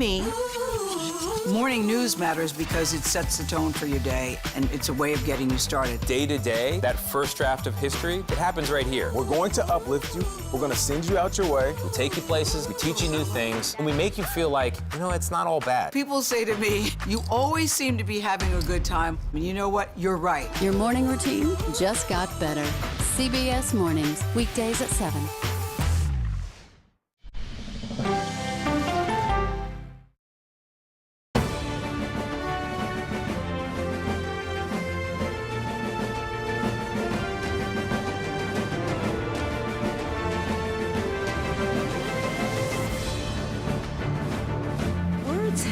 Me, morning news matters because it sets the tone for your day, and it's a way of getting you started. Day to day, that first draft of history, it happens right here. We're going to uplift you. We're going to send you out your way. We take you places, we teach you new things, and we make you feel like, it's not all bad. People say to me, you always seem to be having a good time. And you know what? You're right. Your morning routine just got better. CBS Mornings, weekdays at 7.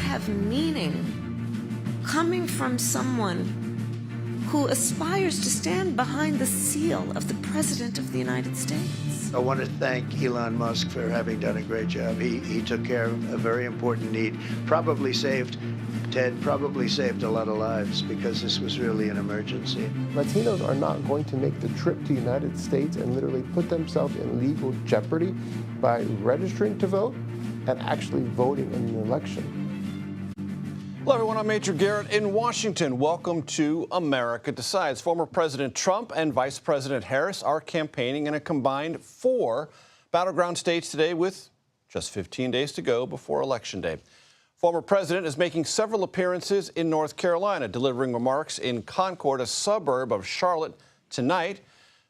Have meaning coming from someone who aspires to stand behind the seal of the President of the United States. I want to thank Elon Musk for having done a great job. He took care of a very important need, probably saved a lot of lives because this was really an emergency. Latinos are not going to make the trip to the United States and literally put themselves in legal jeopardy by registering to vote and actually voting in an election. Hello, everyone. I'm Major Garrett in Washington. Welcome to America Decides. Former President Trump and Vice President Harris are campaigning in a combined 4 battleground states today with just 15 days to go before Election Day. Former president is making several appearances in North Carolina, delivering remarks in Concord, a suburb of Charlotte, tonight.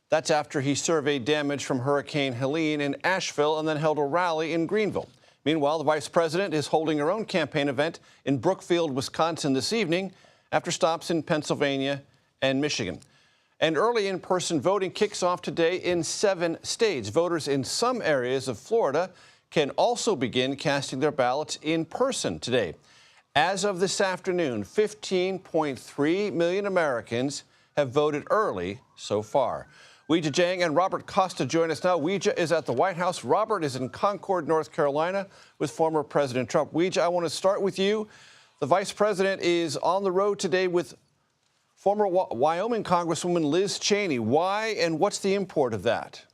That's after he surveyed damage from Hurricane Helene in Asheville and then held a rally in Greenville. Meanwhile, the vice president is holding her own campaign event in Brookfield, Wisconsin this evening after stops in Pennsylvania and Michigan. And early in-person voting kicks off today in 7 states. Voters in some areas of Florida can also begin casting their ballots in person today. As of this afternoon, 15.3 million Americans have voted early so far. Weijia Jiang and Robert Costa join us now. Weijia is at the White House. Robert is in Concord, North Carolina, with former President Trump. Weijia, I want to start with you. The vice president is on the road today with former Wyoming Congresswoman Liz Cheney. Why and what's the import of that?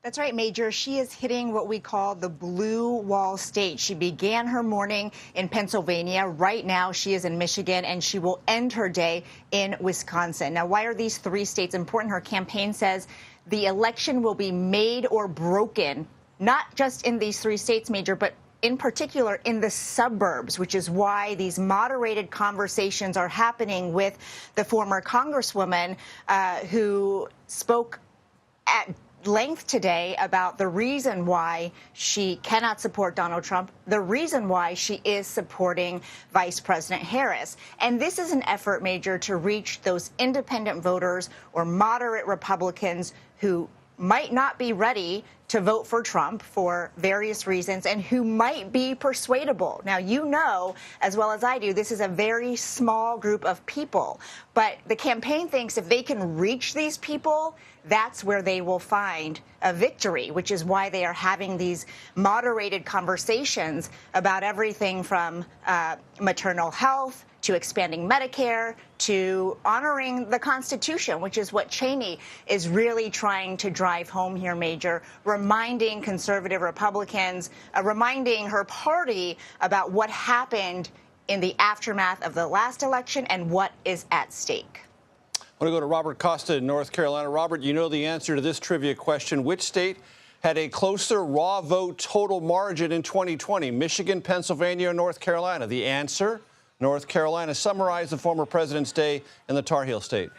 That's right, Major. She is hitting what we call the blue wall state. She began her morning in Pennsylvania. Right now, she is in Michigan, and she will end her day in Wisconsin. Now, why are these 3 states important? Her campaign says the election will be made or broken, not just in these 3 states, Major, but in particular in the suburbs, which is why these moderated conversations are happening with the former Congresswoman who spoke at length today about the reason why she cannot support Donald Trump, the reason why she is supporting Vice President Harris. And this is an effort, Major, to reach those independent voters or moderate Republicans who might not be ready to vote for Trump for various reasons and who might be persuadable. Now, you know, as well as I do, this is a very small group of people. But the campaign thinks if they can reach these people, that's where they will find a victory, which is why they are having these moderated conversations about everything from maternal health to expanding Medicare, to honoring the Constitution, which is what Cheney is really trying to drive home here, Major, reminding conservative Republicans, reminding her party about what happened in the aftermath of the last election and what is at stake. I want to go to Robert Costa in North Carolina. Robert, you know the answer to this trivia question. Which state had a closer raw vote total margin in 2020? Michigan, Pennsylvania, or North Carolina? The answer? North Carolina. Summarize the former president's day in the Tar Heel State.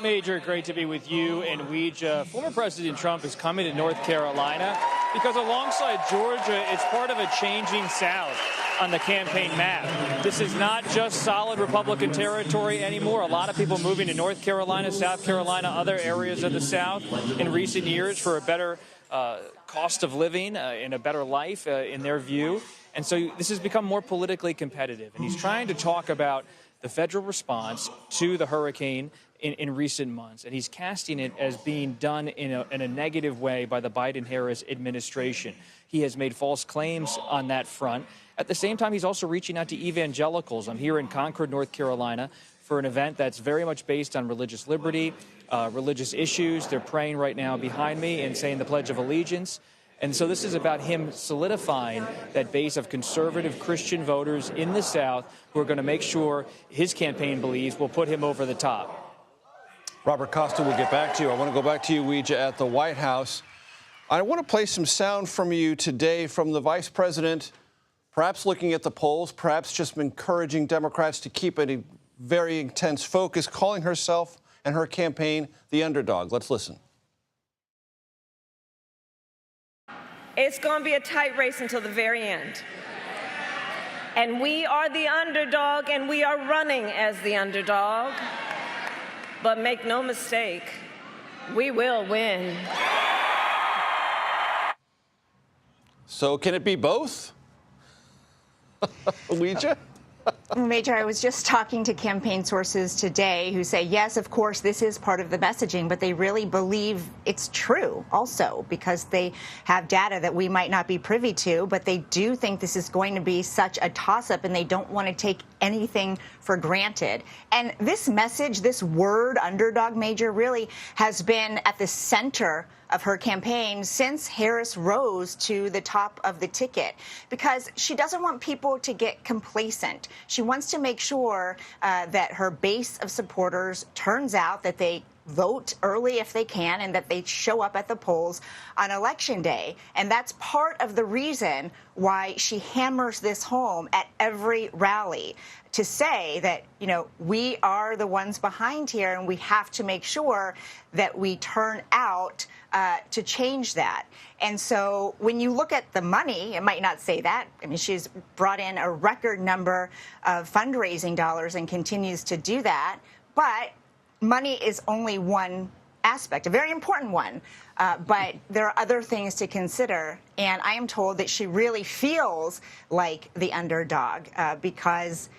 Major, great to be with you and Weijia. Former President Trump is coming to North Carolina because alongside Georgia, it's part of a changing South on the campaign map. This is not just solid Republican territory anymore. A lot of people moving to North Carolina, South Carolina, other areas of the South in recent years for a better cost of living and a better life in their view. And so this has become more politically competitive. And he's trying to talk about the federal response to the hurricane in recent months. And he's casting it as being done in a negative way by the Biden-Harris administration. He has made false claims on that front. At the same time, he's also reaching out to evangelicals. I'm here in Concord, North Carolina, for an event that's very much based on religious liberty, religious issues. They're praying right now behind me and saying the Pledge of Allegiance. And so this is about him solidifying that base of conservative Christian voters in the South who are going to make sure his campaign believes will put him over the top. Robert Costa, we'll get back to you. I want to go back to you, Ouija, at the White House. I want to play some sound from you today from the vice president, perhaps looking at the polls, perhaps just encouraging Democrats to keep a very intense focus, calling herself and her campaign the underdog. Let's listen. It's going to be a tight race until the very end. And we are the underdog, and we are running as the underdog. But make no mistake, we will win. So can it be both? Ouija? Major, I was just talking to campaign sources today who say, yes, of course, this is part of the messaging, but they really believe it's true also because they have data that we might not be privy to, but they do think this is going to be such a toss-up and they don't want to take anything for granted. And this message, this word underdog, Major, really has been at the center of her campaign since Harris rose to the top of the ticket because she doesn't want people to get complacent. She wants to make sure that her base of supporters turns out that they vote early if they can and that they show up at the polls on Election Day. And that's part of the reason why she hammers this home at every rally to say that, you know, we are the ones behind here and we have to make sure that we turn out to change that. And so when you look at the money, it might not say that. I mean, she's brought in a record number of fundraising dollars and continues to do that. But money is only one aspect, a very important one. But there are other things to consider. And I am told that she really feels like the underdog because,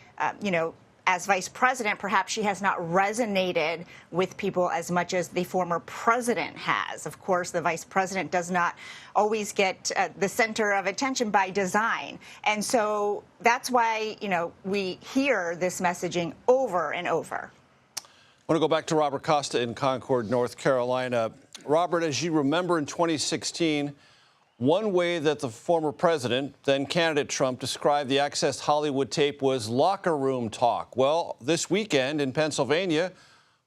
you know, as vice president, perhaps she has not resonated with people as much as the former president has. Of course, the vice president does not always get the center of attention by design. And so that's why, you know, we hear this messaging over and over. I want to go back to Robert Costa in Concord, North Carolina. Robert, as you remember in 2016, one way that the former president, then candidate Trump, described the Access Hollywood tape was locker room talk. Well, this weekend in Pennsylvania,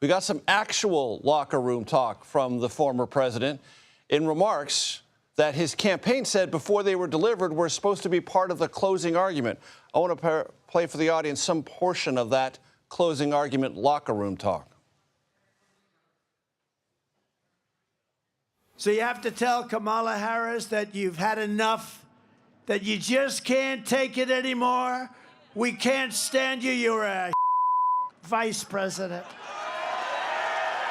we got some actual locker room talk from the former president in remarks that his campaign said before they were delivered were supposed to be part of the closing argument. I want to play for the audience some portion of that closing argument locker room talk. So you have to tell Kamala Harris that you've had enough, that you just can't take it anymore. We can't stand you. You're a vice president.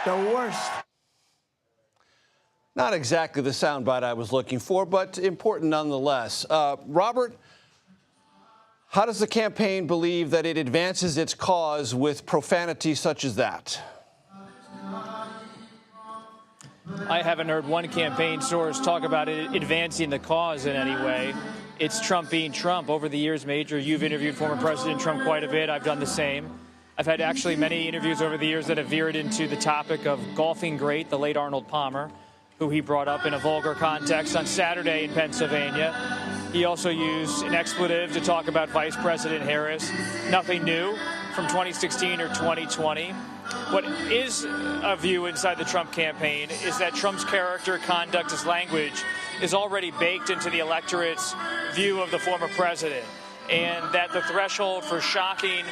The worst. Not exactly the soundbite I was looking for, but important nonetheless. Robert, how does the campaign believe that it advances its cause with profanity such as that? I haven't heard one campaign source talk about it advancing the cause in any way. It's Trump being Trump. Over the years, Major, you've interviewed former President Trump quite a bit. I've done the same. I've had actually many interviews over the years that have veered into the topic of golfing great, the late Arnold Palmer, who he brought up in a vulgar context on Saturday in Pennsylvania. He also used an expletive to talk about Vice President Harris. Nothing new from 2016 or 2020. What is a view inside the Trump campaign is that Trump's character, conduct, his language is already baked into the electorate's view of the former president, and that the threshold for shocking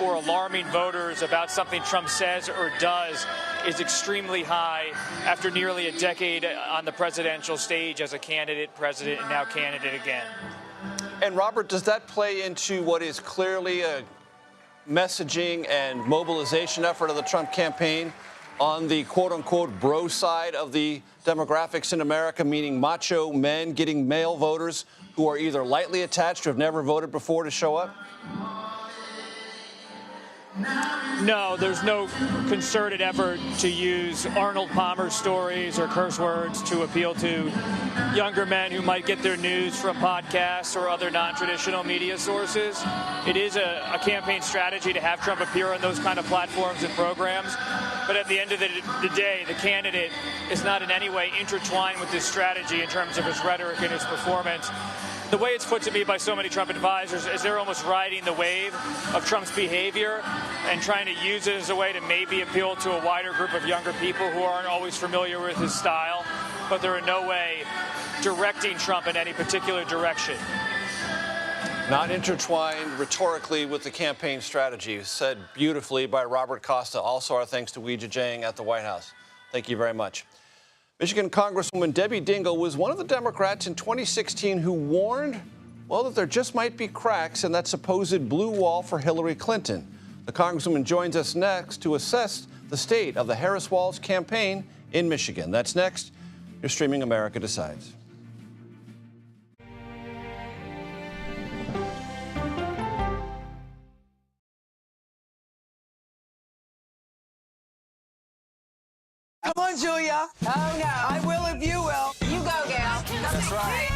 or alarming voters about something Trump says or does is extremely high after nearly a decade on the presidential stage as a candidate, president, and now candidate again. And Robert, does that play into what is clearly a messaging and mobilization effort of the Trump campaign on the quote-unquote bro side of the demographics in America, meaning macho men getting male voters who are either lightly attached or have never voted before to show up? No, there's no concerted effort to use Arnold Palmer stories or curse words to appeal to younger men who might get their news from podcasts or other non-traditional media sources. It is a campaign strategy to have Trump appear on those kind of platforms and programs. But at the end of the day, the candidate is not in any way intertwined with this strategy in terms of his rhetoric and his performance. The way it's put to me by so many Trump advisors is they're almost riding the wave of Trump's behavior and trying to use it as a way to maybe appeal to a wider group of younger people who aren't always familiar with his style, but they're in no way directing Trump in any particular direction. Not intertwined rhetorically with the campaign strategy, said beautifully by Robert Costa. Also our thanks to Weijia Jiang at the White House. Thank you very much. Michigan Congresswoman Debbie Dingell was one of the Democrats in 2016 who warned, well, that there just might be cracks in that supposed blue wall for Hillary Clinton. The Congresswoman joins us next to assess the state of the Harris-Walz campaign in Michigan. That's next. You're streaming America Decides. Come on, Julia. Oh, no. I will if you will. You go, gal. That's right.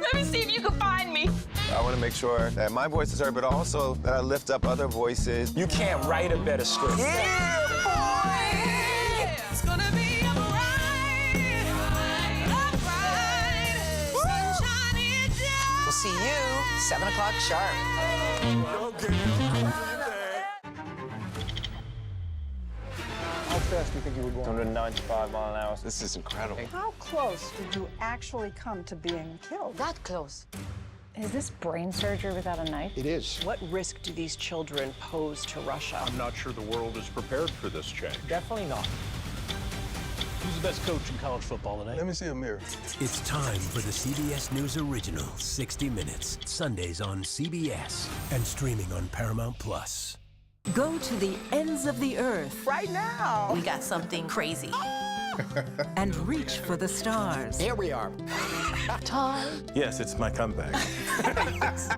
Let me see if you can find me. I want to make sure that my voice is heard, but also that I lift up other voices. You can't write a better script. Yeah, boy. It's gonna be a ride. Sunshine is down. We'll see you 7 o'clock sharp. How fast do you think you were going? 195 miles an hour. This is incredible. How close did you actually come to being killed? That close. Is this brain surgery without a knife? It is. What risk do these children pose to Russia? I'm not sure the world is prepared for this change. Definitely not. Who's the best coach in college football today? Let me see a mirror. It's time for the CBS News original, 60 Minutes. Sundays on CBS and streaming on Paramount Plus. Go to the ends of the earth. Right now. We got something crazy. And reach for the stars. Here we are. Time. Yes, it's my comeback.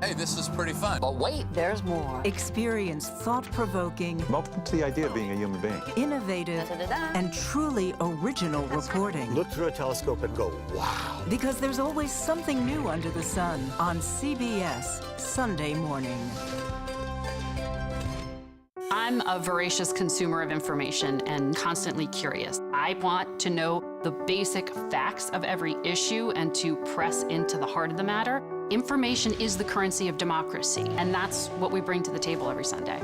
Hey, this is pretty fun. But wait, there's more. Experience thought-provoking, I'm open to the idea of being a human being. innovative, and truly original reporting. Look through a telescope and go, wow. Because there's always something new under the sun on CBS Sunday morning. I'm a voracious consumer of information and constantly curious. I want to know the basic facts of every issue and to press into the heart of the matter. Information is the currency of democracy, and that's what we bring to the table every Sunday.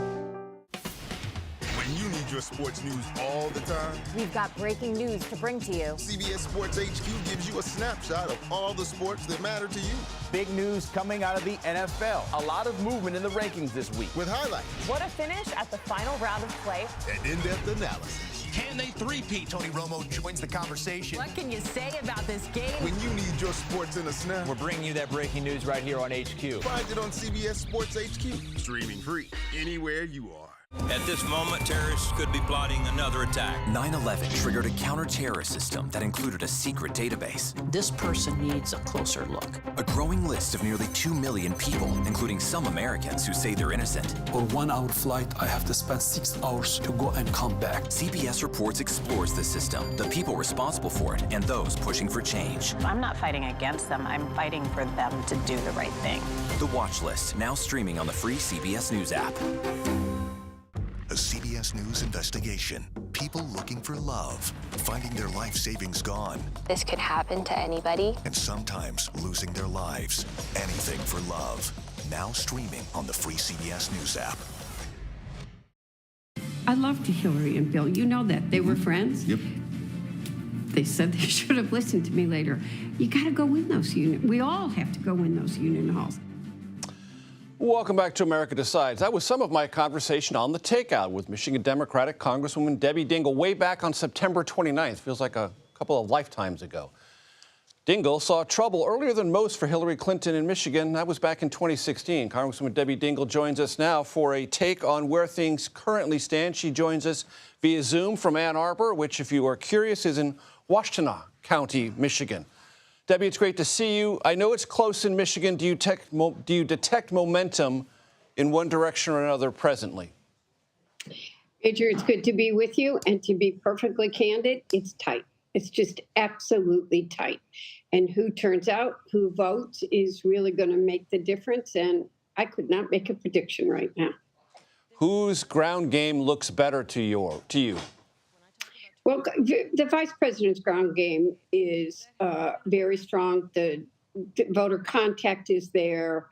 When you need your sports news all the time, We've got breaking news to bring to you. CBS Sports HQ gives you a snapshot of all the sports that matter to you. Big news coming out of the NFL. A lot of movement in the rankings this week. With highlights What a finish at the final round of play. and in-depth analysis. Can they three-peat? Tony Romo joins the conversation. What can you say about this game? When you need your sports in a snap, We're bringing you that breaking news right here on HQ. find it on CBS Sports HQ. Streaming free anywhere you are. At this moment, terrorists could be plotting another attack. 9/11 triggered a counter-terrorist system that included a secret database. This person needs a closer look. A growing list of nearly 2 million people, including some Americans who say they're innocent. For 1 hour flight, I have to spend 6 hours to go and come back. CBS Reports explores the system, the people responsible for it, and those pushing for change. I'm not fighting against them. I'm fighting for them to do the right thing. The Watch List, now streaming on the free CBS News app. A CBS News investigation. People looking for love, finding their life savings gone, This could happen to anybody. and sometimes losing their lives. Anything for love. Now streaming on the free CBS News app. I loved Hillary and Bill. You know that. They were friends. Yep. They said they should have listened to me later. You got to go win those union. We all have to go win those union halls. Welcome back to America Decides. That was some of my conversation on the takeout with Michigan Democratic Congresswoman Debbie Dingell way back on September 29th. Feels like a couple of lifetimes ago. Dingell saw trouble earlier than most for Hillary Clinton in Michigan. That was back in 2016. Congresswoman Debbie Dingell joins us now for a take on where things currently stand. She joins us via Zoom from Ann Arbor, which, if you are curious, is in Washtenaw County, Michigan. Debbie, it's great to see you. I know it's close in Michigan. Do you detect momentum in one direction or another presently? Major, it's good to be with you. And to be perfectly candid, it's tight. It's just absolutely tight. And who turns out, who votes, is really going to make the difference. And I could not make a prediction right now. Whose ground game looks better to you? Well, the vice president's ground game is very strong. The voter contact is there.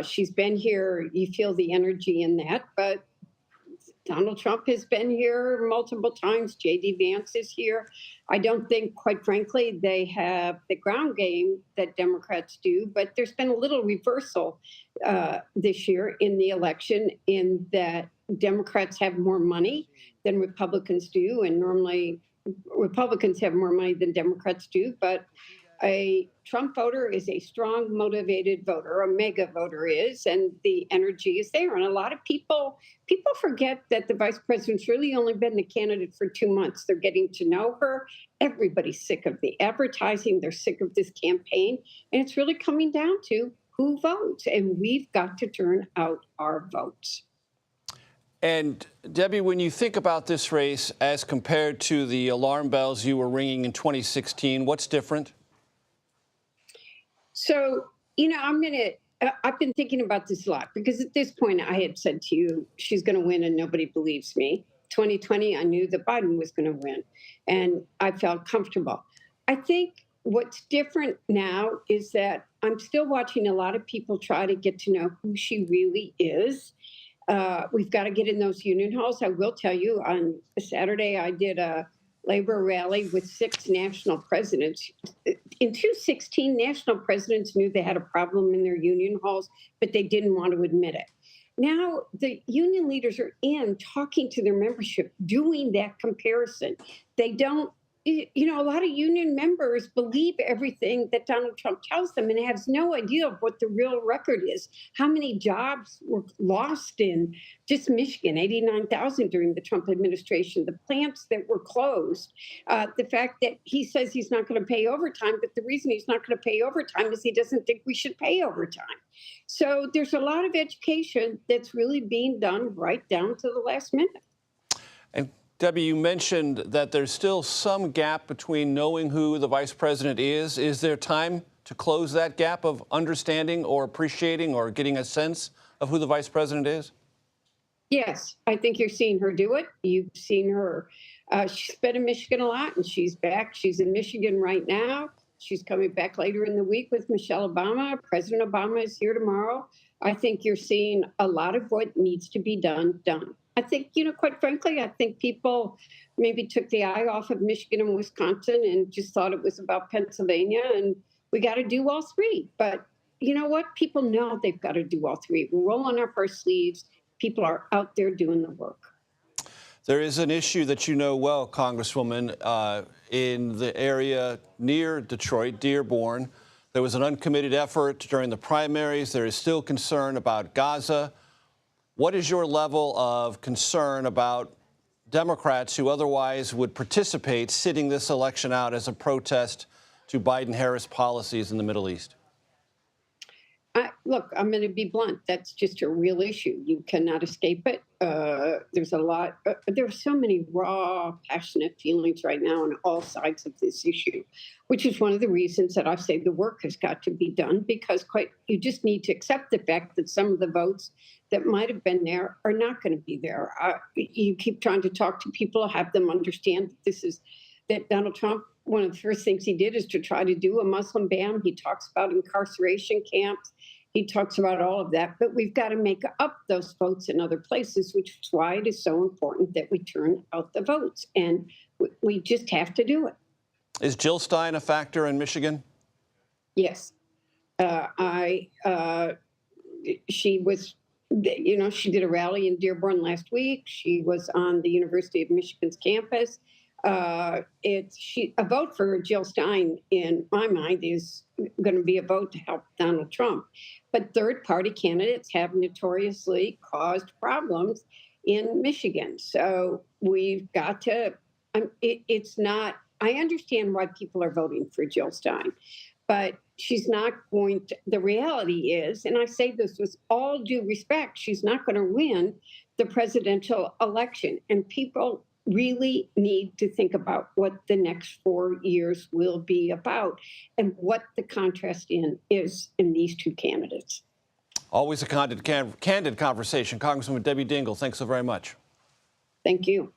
She's been here. You feel the energy in that. But Donald Trump has been here multiple times. J.D. Vance is here. I don't think, quite frankly, they have the ground game that Democrats do, but there's been a little reversal this year in the election in that Democrats have more money than Republicans do, and normally Republicans have more money than Democrats do, but a Trump voter is a strong, motivated voter, a mega voter is, and the energy is there. And a lot of people forget that the vice president's really only been the candidate for 2 months. They're getting to know her. Everybody's sick of the advertising. They're sick of this campaign. And it's really coming down to who votes. And we've got to turn out our votes. And Debbie, when you think about this race as compared to the alarm bells you were ringing in 2016, what's different? So, I've been thinking about this a lot because at this point I had said to you, she's going to win and nobody believes me. 2020, I knew that Biden was going to win and I felt comfortable. I think what's different now is that I'm still watching a lot of people try to get to know who she really is. We've got to get in those union halls. I will tell you, on Saturday, I did a labor rally with 6 national presidents. In 2016, national presidents knew they had a problem in their union halls, but they didn't want to admit it. Now, the union leaders are in talking to their membership, doing that comparison. They don't, a lot of union members believe everything that Donald Trump tells them and has no idea of what the real record is. How many jobs were lost in just Michigan, 89,000 during the Trump administration, the plants that were closed, the fact that he says he's not going to pay overtime, but the reason he's not going to pay overtime is he doesn't think we should pay overtime. So there's a lot of education that's really being done right down to the last minute. And Debbie, you mentioned that there's still some gap between knowing who the vice president is. Is there time to close that gap of understanding or appreciating or getting a sense of who the vice president is? Yes, I think you're seeing her do it. You've seen her. She's been in Michigan a lot, and she's back. She's in Michigan right now. She's coming back later in the week with Michelle Obama. President Obama is here tomorrow. I think you're seeing a lot of what needs to be done. I think, quite frankly, I think people maybe took the eye off of Michigan and Wisconsin and just thought it was about Pennsylvania, and we got to do all 3. But you know what? People know they've got to do all 3. We're rolling up our sleeves. People are out there doing the work. There is an issue that you know well, Congresswoman, in the area near Detroit, Dearborn. There was an uncommitted effort during the primaries. There is still concern about Gaza. What is your level of concern about Democrats who otherwise would participate sitting this election out as a protest to Biden-Harris policies in the Middle East? Look, I'm going to be blunt. That's just a real issue. You cannot escape it. There's a lot. There are so many raw, passionate feelings right now on all sides of this issue, which is one of the reasons that I say the work has got to be done, because you just need to accept the fact that some of the votes that might have been there are not going to be there. You keep trying to talk to people, have them understand that Donald Trump, one of the first things he did is to try to do a Muslim ban. He talks about incarceration camps. He talks about all of that, but we've got to make up those votes in other places, which is why it is so important that we turn out the votes, and we just have to do it. Is Jill Stein a factor in Michigan? Yes. She was, she did a rally in Dearborn last week. She was on the University of Michigan's campus. A vote for Jill Stein, in my mind, is going to be a vote to help Donald Trump. But third-party candidates have notoriously caused problems in Michigan. So we've got to, I understand why people are voting for Jill Stein, but she's not going to. The reality is, and I say this with all due respect, she's not going to win the presidential election. And people really need to think about what the next 4 years will be about and what the contrast is in these two candidates. Always a candid conversation. Congresswoman Debbie Dingell, thanks so very much. Thank you.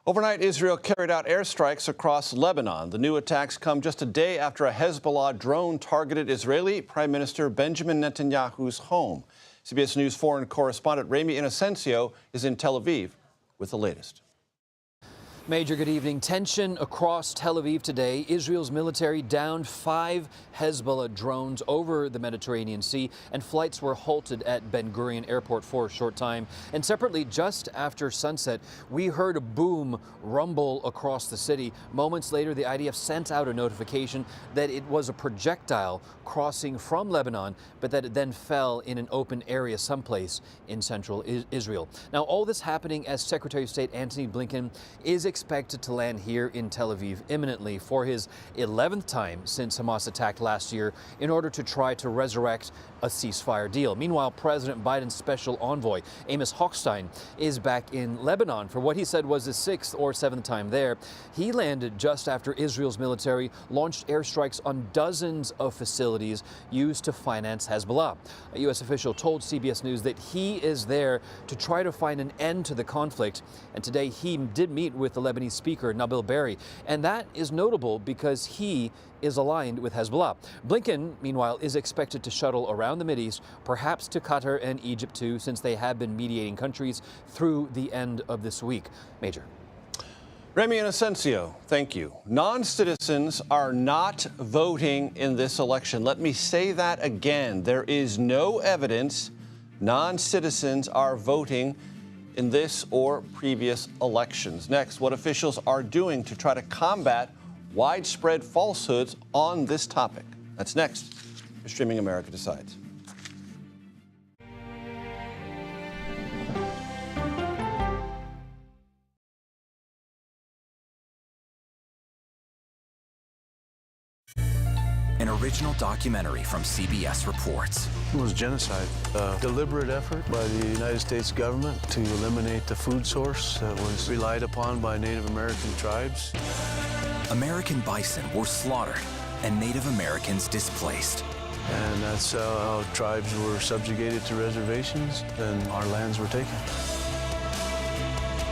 Overnight, Israel carried out airstrikes across Lebanon. The new attacks come just a day after a Hezbollah drone targeted Israeli Prime Minister Benjamin Netanyahu's home. CBS News foreign correspondent Ramy Inocencio is in Tel Aviv with the latest. Major good evening. Tension across Tel Aviv today. Israel's military downed 5 Hezbollah drones over the Mediterranean Sea, and flights were halted at Ben Gurion Airport for a short time. And separately, just after sunset, we heard a boom rumble across the city. Moments later, the IDF sent out a notification that it was a projectile crossing from Lebanon, but that it then fell in an open area someplace in central Israel. Now, all this happening as Secretary of State Antony Blinken is expected to land here in Tel Aviv imminently for his 11th time since Hamas attacked last year in order to try to resurrect a ceasefire deal. Meanwhile, President Biden's special envoy, Amos Hochstein, is back in Lebanon for what he said was his 6th or 7th time there. He landed just after Israel's military launched airstrikes on dozens of facilities used to finance Hezbollah. A U.S. official told CBS News that he is there to try to find an end to the conflict. And today he did meet with the Lebanese speaker, Nabil Berri. And that is notable because he is aligned with Hezbollah. Blinken, meanwhile, is expected to shuttle around the Mideast, perhaps to Qatar and Egypt too, since they have been mediating countries through the end of this week. Major. Ramy Inocencio, thank you. Non-citizens are not voting in this election. Let me say that again. There is no evidence non-citizens are voting in this or previous elections. Next, what officials are doing to try to combat widespread falsehoods on this topic. That's next. You're streaming America Decides. An original documentary from CBS reports. It was genocide, a deliberate effort by the United States government to eliminate the food source that was relied upon by Native American tribes. American bison were slaughtered and Native Americans displaced. And that's how tribes were subjugated to reservations and our lands were taken.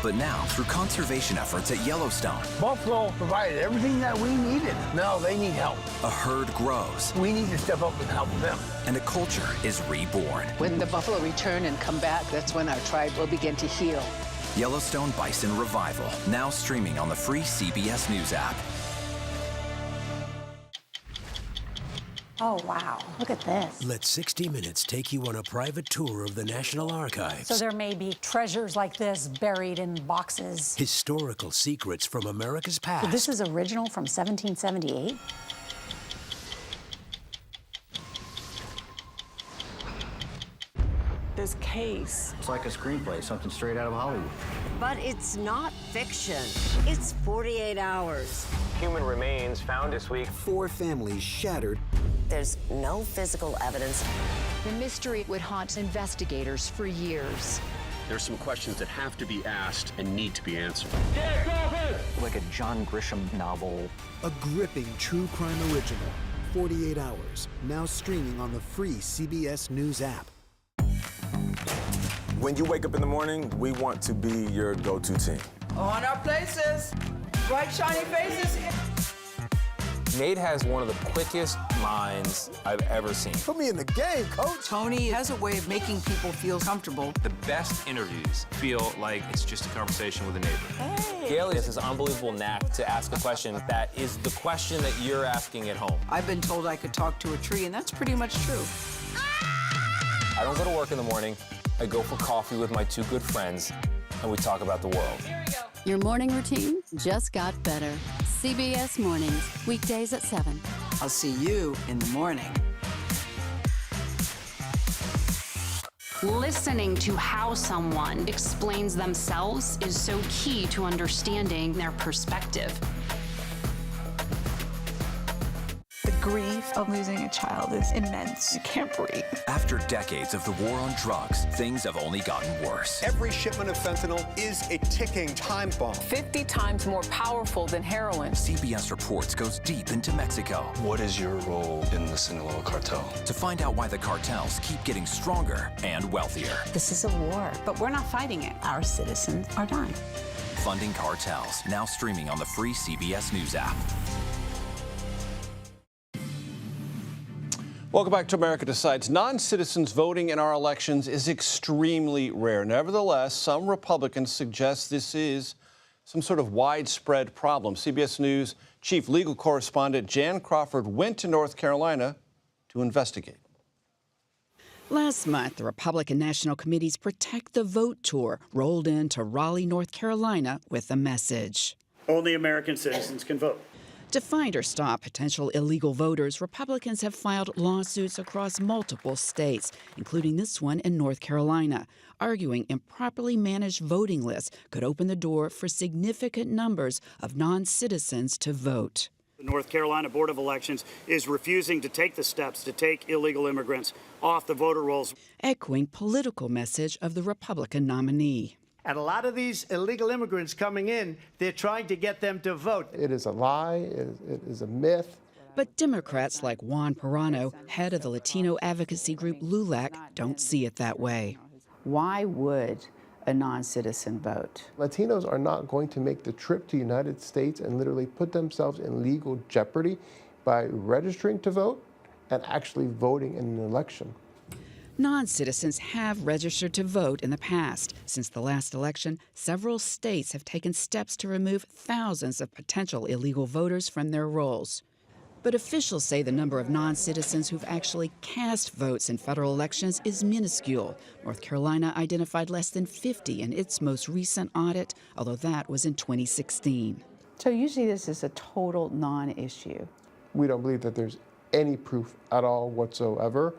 But now, through conservation efforts at Yellowstone, Buffalo provided everything that we needed. Now they need help. a herd grows. We need to step up and help them. And a culture is reborn. When the buffalo return and come back, that's when our tribe will begin to heal. Yellowstone Bison Revival, now streaming on the free CBS News app. Oh, wow. Look at this. Let 60 Minutes take you on a private tour of the National Archives. So there may be treasures like this buried in boxes. Historical secrets from America's past. This is original from 1778? This case. It's like a screenplay, something straight out of Hollywood. But it's not fiction. It's 48 hours. Human remains found this week. 4 families shattered. There's no physical evidence. The mystery would haunt investigators for years. There's some questions that have to be asked and need to be answered. Like a John Grisham novel. A gripping true crime original. 48 Hours. Now streaming on the free CBS News app. When you wake up in the morning, we want to be your go-to team. On our places. Bright, shiny faces. Nate has one of the quickest minds I've ever seen. Put me in the game, coach. Tony has a way of making people feel comfortable. The best interviews feel like it's just a conversation with a neighbor. Hey. Gail has this unbelievable knack to ask a question that is the question that you're asking at home. I've been told I could talk to a tree, and that's pretty much true. I don't go to work in the morning. I go for coffee with my 2 good friends, and we talk about the world. Your morning routine just got better. CBS Mornings, weekdays at 7. I'll see you in the morning. Listening to how someone explains themselves is so key to understanding their perspective. The grief of losing a child is immense. You can't breathe. After decades of the war on drugs, things have only gotten worse. Every shipment of fentanyl is a ticking time bomb. 50 times more powerful than heroin. CBS Reports goes deep into Mexico. What is your role in the Sinaloa cartel? To find out why the cartels keep getting stronger and wealthier. This is a war, but we're not fighting it. Our citizens are dying. Funding Cartels, now streaming on the free CBS News app. Welcome back to America Decides. Non-citizens voting in our elections is extremely rare. Nevertheless, some Republicans suggest this is some sort of widespread problem. CBS News chief legal correspondent Jan Crawford went to North Carolina to investigate. Last month, the Republican National Committee's Protect the Vote tour rolled into Raleigh, North Carolina with a message. Only American citizens can vote. To find or stop potential illegal voters, Republicans have filed lawsuits across multiple states, including this one in North Carolina, arguing improperly managed voting lists could open the door for significant numbers of non-citizens to vote. The North Carolina Board of Elections is refusing to take the steps to take illegal immigrants off the voter rolls. Echoing political message of the Republican nominee. And a lot of these illegal immigrants coming in, they're trying to get them to vote. It is a lie. It is a myth. But Democrats like Juan Perrano, head of the Latino advocacy group LULAC, don't see it that way. Why would a non-citizen vote? Latinos are not going to make the trip to the United States and literally put themselves in legal jeopardy by registering to vote and actually voting in an election. Non-citizens have registered to vote in the past. Since the last election, several states have taken steps to remove thousands of potential illegal voters from their rolls. But officials say the number of non-citizens who've actually cast votes in federal elections is minuscule. North Carolina identified less than 50 in its most recent audit, although that was in 2016. So usually this is a total non-issue. We don't believe that there's any proof at all whatsoever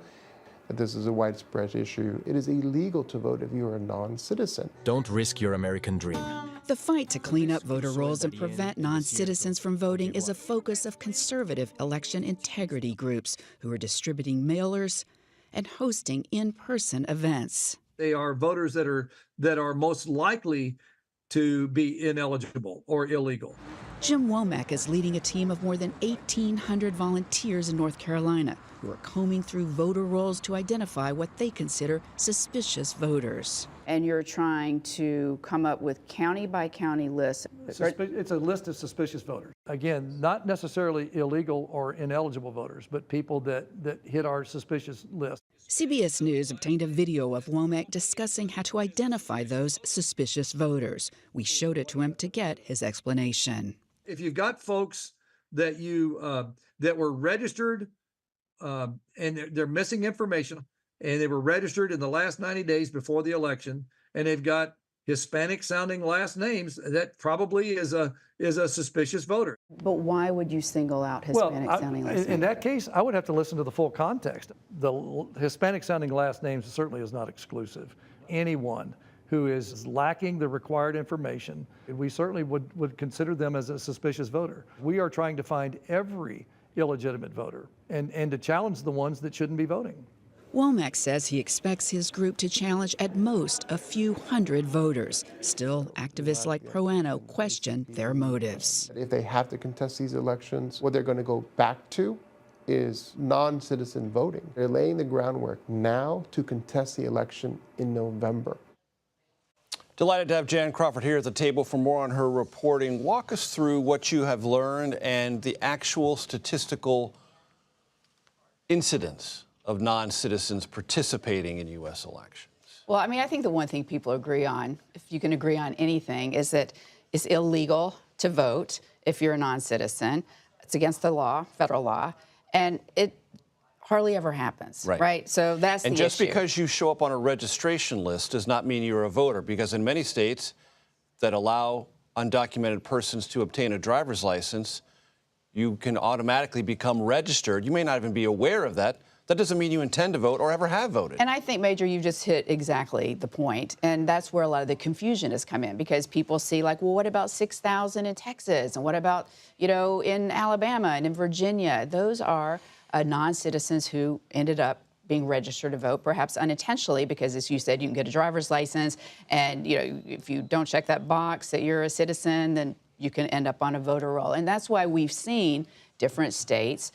that this is a widespread issue. It is illegal to vote if you are a non-citizen. Don't risk your American dream. The fight to clean up voter rolls and prevent non-citizens from voting is a focus of conservative election integrity groups who are distributing mailers and hosting in-person events. They are voters that are most likely to be ineligible or illegal. Jim Womack is leading a team of more than 1,800 volunteers in North Carolina who are combing through voter rolls to identify what they consider suspicious voters. And you're trying to come up with county-by-county lists. It's a list of suspicious voters. Again, not necessarily illegal or ineligible voters, but people that hit our suspicious list. CBS News obtained a video of Womack discussing how to identify those suspicious voters. We showed it to him to get his explanation. If you've got folks that that were registered and they're missing information, and they were registered in the last 90 days before the election, and they've got Hispanic-sounding last names, that probably is a suspicious voter. But why would you single out Hispanic-sounding last names? In that case, I would have to listen to the full context. The Hispanic-sounding last names certainly is not exclusive. Anyone who is lacking the required information, we certainly would consider them as a suspicious voter. We are trying to find every illegitimate voter and to challenge the ones that shouldn't be voting. Womack says he expects his group to challenge at most a few hundred voters. Still, activists like Proano question their motives. If they have to contest these elections, what they're going to go back to is non-citizen voting. They're laying the groundwork now to contest the election in November. Delighted to have Jan Crawford here at the table for more on her reporting. Walk us through what you have learned and the actual statistical incidence of non-citizens participating in U.S. elections. Well, I mean, I think the one thing people agree on, if you can agree on anything, is that it's illegal to vote if you're a non-citizen. It's against the law, federal law, and it hardly ever happens, right? So that's the issue. And just because you show up on a registration list does not mean you're a voter, because in many states that allow undocumented persons to obtain a driver's license, you can automatically become registered. You may not even be aware of that. That doesn't mean you intend to vote or ever have voted. And I think, Major, you just hit exactly the point. And that's where a lot of the confusion has come in, because people see, like, well, what about 6,000 in Texas? And what about, you know, in Alabama and in Virginia? Those are non-citizens who ended up being registered to vote, perhaps unintentionally, because, as you said, you can get a driver's license. And, you know, if you don't check that box that you're a citizen, then you can end up on a voter roll. And that's why we've seen different states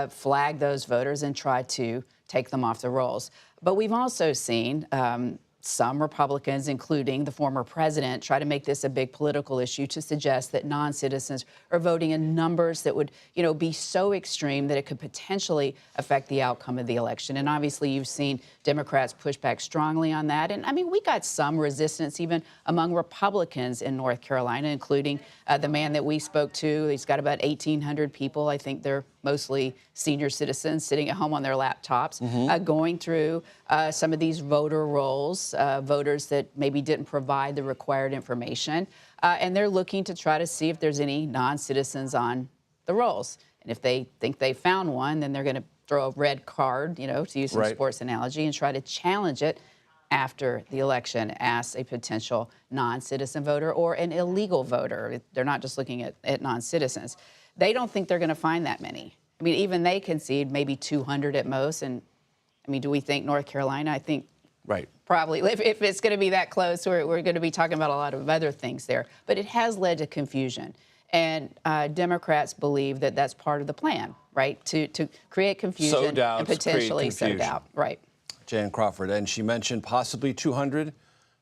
flag those voters and try to take them off the rolls. But we've also seen some Republicans, including the former president, try to make this a big political issue to suggest that non-citizens are voting in numbers that would, you know, be so extreme that it could potentially affect the outcome of the election. And obviously, you've seen Democrats push back strongly on that. And I mean, we got some resistance even among Republicans in North Carolina, including the man that we spoke to. He's got about 1,800 people. I think they're mostly senior citizens sitting at home on their laptops, going through some of these voter rolls, voters that maybe didn't provide the required information. And they're looking to try to see if there's any non-citizens on the rolls. And if they think they found one, then they're going to throw a red card, you know, to use some sports analogy, and try to challenge it after the election as a potential non-citizen voter or an illegal voter. They're not just looking at non-citizens. They don't think they're going to find that many. I mean, even they concede maybe 200 at most. And, I mean, do we think North Carolina? I think probably. If it's going to be that close, we're going to be talking about a lot of other things there. But it has led to confusion. And Democrats believe that that's part of the plan, right, to create confusion and potentially sow doubt. Right. Jan Crawford, and she mentioned possibly 200.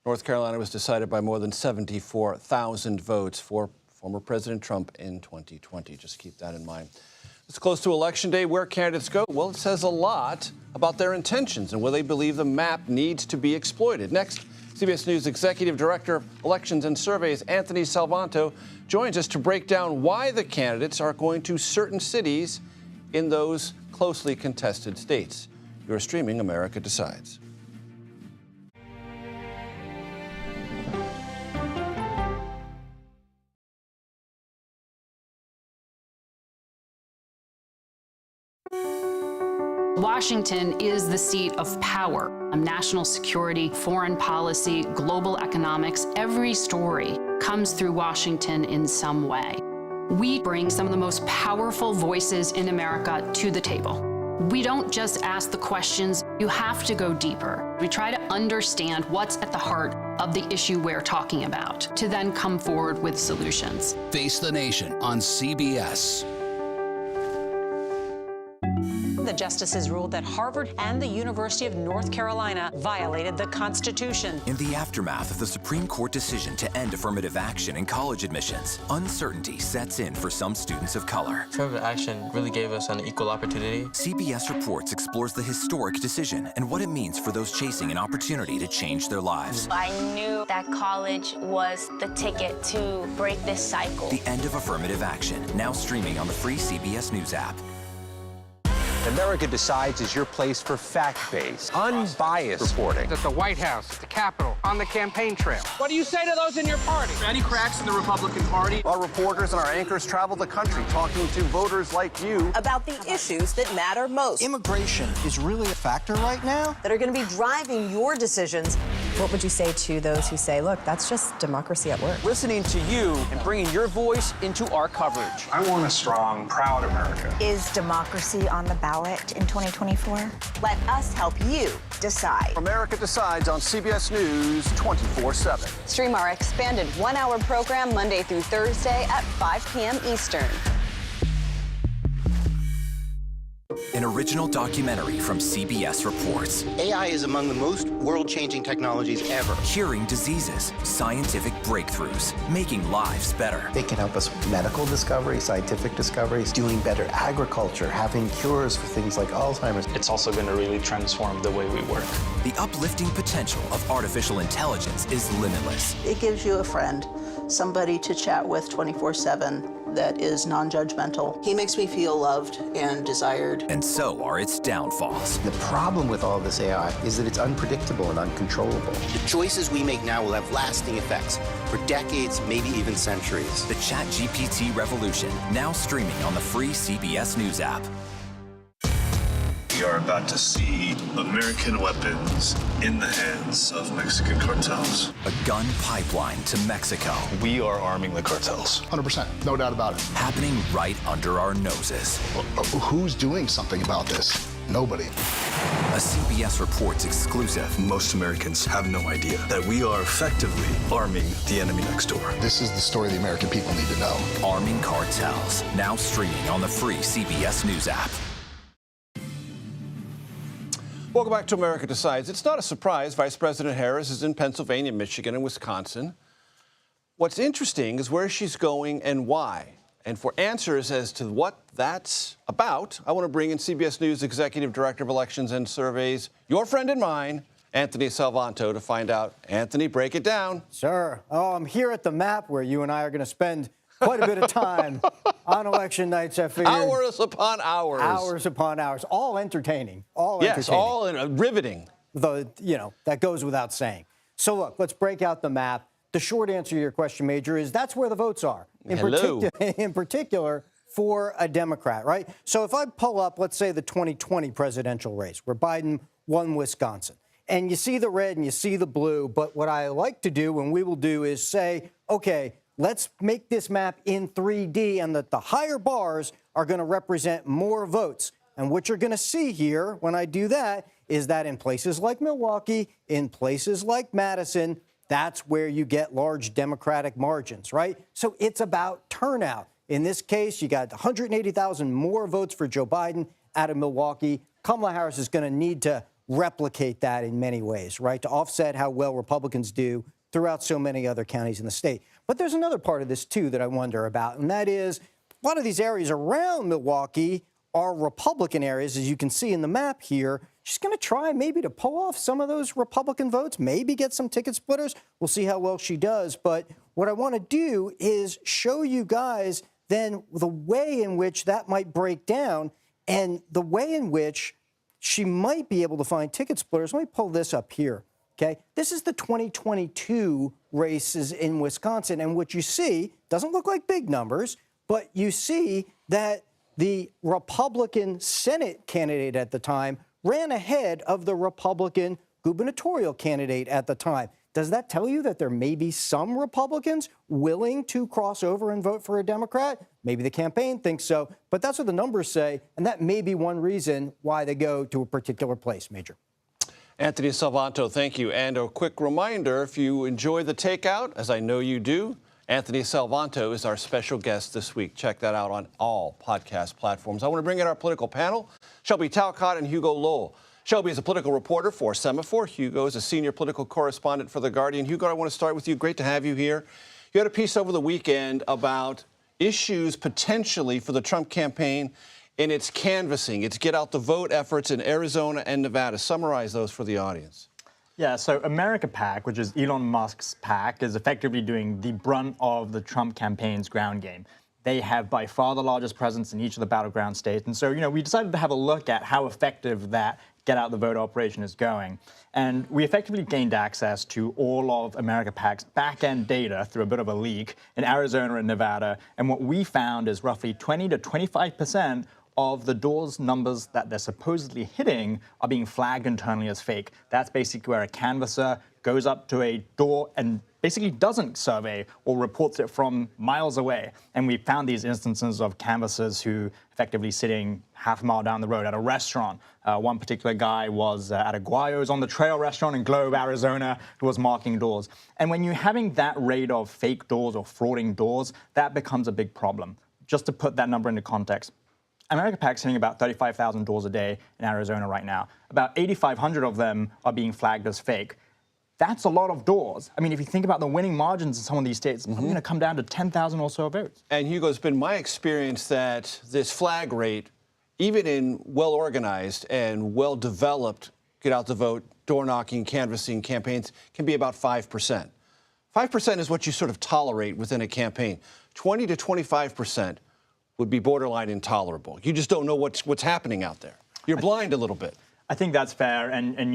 North Carolina was decided by more than 74,000 votes for former President Trump in 2020. Just keep that in mind. It's close to Election Day. Where candidates go? Well, it says a lot about their intentions and whether they believe the map needs to be exploited. Next, CBS News Executive Director of Elections and Surveys, Anthony Salvanto, joins us to break down why the candidates are going to certain cities in those closely contested states. You're streaming America Decides. Washington is the seat of power. National security, foreign policy, global economics, every story comes through Washington in some way. We bring some of the most powerful voices in America to the table. We don't just ask the questions, you have to go deeper. We try to understand what's at the heart of the issue we're talking about, to then come forward with solutions. Face the Nation on CBS. The justices ruled that Harvard and the University of North Carolina violated the Constitution. In the aftermath of the Supreme Court decision to end affirmative action in college admissions, uncertainty sets in for some students of color. Affirmative action really gave us an equal opportunity. CBS Reports explores the historic decision and what it means for those chasing an opportunity to change their lives. I knew that college was the ticket to break this cycle. The end of affirmative action, now streaming on the free CBS News app. America Decides is your place for fact-based, unbiased reporting. At the White House, at the Capitol, on the campaign trail. What do you say to those in your party? Any cracks in the Republican Party? Our reporters and our anchors travel the country talking to voters like you about the issues that matter most. Immigration is really a factor right now that are going to be driving your decisions. What would you say to those who say, look, that's just democracy at work? Listening to you and bringing your voice into our coverage. I want a strong, proud America. Is democracy on the ballot in 2024? Let us help you decide. America Decides on CBS News 24/7. Stream our expanded one-hour program Monday through Thursday at 5 p.m. Eastern. An original documentary from CBS Reports. AI is among the most world-changing technologies ever. Curing diseases, scientific breakthroughs, making lives better. They can help us with medical discoveries, scientific discoveries, doing better agriculture, having cures for things like Alzheimer's. It's also going to really transform the way we work. The uplifting potential of artificial intelligence is limitless. It gives you a friend, somebody to chat with 24/7. That is non-judgmental. He makes me feel loved and desired. And so are its downfalls. The problem with all this AI is that it's unpredictable and uncontrollable. The choices we make now will have lasting effects for decades, maybe even centuries. The ChatGPT revolution, now streaming on the free CBS News app. We are about to see American weapons in the hands of Mexican cartels. A gun pipeline to Mexico. We are arming the cartels. 100%, no doubt about it. Happening right under our noses. Who's doing something about this? Nobody. A CBS Reports exclusive. Most Americans have no idea that we are effectively arming the enemy next door. This is the story the American people need to know. Arming cartels. Now streaming on the free CBS News app. Welcome back to America Decides. It's not a surprise Vice President Harris is in Pennsylvania, Michigan, and Wisconsin. What's interesting is where she's going and why. And for answers as to what that's about, I want to bring in CBS News Executive Director of Elections and Surveys, your friend and mine, Anthony Salvanto, to find out. Anthony, break it down. Sure. Oh, I'm here at the map where you and I are going to spend quite a bit of time on election nights. I figured. Hours upon hours. Hours upon hours. All entertaining. Yes, all riveting. That goes without saying. So look, let's break out the map. The short answer to your question, Major, is that's where the votes are. In particular, for a Democrat, right? So if I pull up, let's say, the 2020 presidential race, where Biden won Wisconsin, and you see the red and you see the blue, but what I like to do, and we will do, is say, okay, let's make this map in 3D, and that the higher bars are going to represent more votes. And what you're going to see here when I do that is that in places like Milwaukee, in places like Madison, that's where you get large Democratic margins, right? So it's about turnout. In this case, you got 180,000 more votes for Joe Biden out of Milwaukee. Kamala Harris is going to need to replicate that in many ways, right, to offset how well Republicans do throughout so many other counties in the state. But there's another part of this, too, that I wonder about, and that is a lot of these areas around Milwaukee are Republican areas, as you can see in the map here. She's going to try maybe to pull off some of those Republican votes, maybe get some ticket splitters. We'll see how well she does. But what I want to do is show you guys then the way in which that might break down and the way in which she might be able to find ticket splitters. Let me pull this up here, okay? This is the 2022 races in Wisconsin. And what you see doesn't look like big numbers, but you see that the Republican Senate candidate at the time ran ahead of the Republican gubernatorial candidate at the time. Does that tell you that there may be some Republicans willing to cross over and vote for a Democrat? Maybe the campaign thinks so, but that's what the numbers say, and that may be one reason why they go to a particular place, Major. Anthony Salvanto, thank you. And a quick reminder, if you enjoy the takeout, as I know you do, Anthony Salvanto is our special guest this week. Check that out on all podcast platforms. I want to bring in our political panel, Shelby Talcott and Hugo Lowell. Shelby is a political reporter for Semaphore. Hugo is a senior political correspondent for The Guardian. Hugo, I want to start with you. Great to have you here. You had a piece over the weekend about issues potentially for the Trump campaign in its canvassing, its get out the vote efforts in Arizona and Nevada. Summarize those for the audience. Yeah, so America PAC, which is Elon Musk's PAC, is effectively doing the brunt of the Trump campaign's ground game. They have by far the largest presence in each of the battleground states. And so, we decided to have a look at how effective that get out the vote operation is going. And we effectively gained access to all of America PAC's back-end data through a bit of a leak in Arizona and Nevada. And what we found is roughly 20 to 25% of the doors numbers that they're supposedly hitting are being flagged internally as fake. That's basically where a canvasser goes up to a door and basically doesn't survey or reports it from miles away. And we found these instances of canvassers who effectively sitting half a mile down the road at a restaurant. One particular guy was at a Guayos on the Trail restaurant in Globe, Arizona, who was marking doors. And when you're having that rate of fake doors or frauding doors, that becomes a big problem. Just to put that number into context, America PAC's hitting about 35,000 doors a day in Arizona right now. About 8,500 of them are being flagged as fake. That's a lot of doors. I mean, if you think about the winning margins in some of these states, it's going to come down to 10,000 or so votes. And Hugo, it's been my experience that this flag rate, even in well-organized and well-developed get out the vote, door-knocking, canvassing campaigns, can be about 5%. 5% is what you sort of tolerate within a campaign. 20 to 25% would be borderline intolerable. You just don't know what's happening out there. You're blind a little bit. I think that's fair. And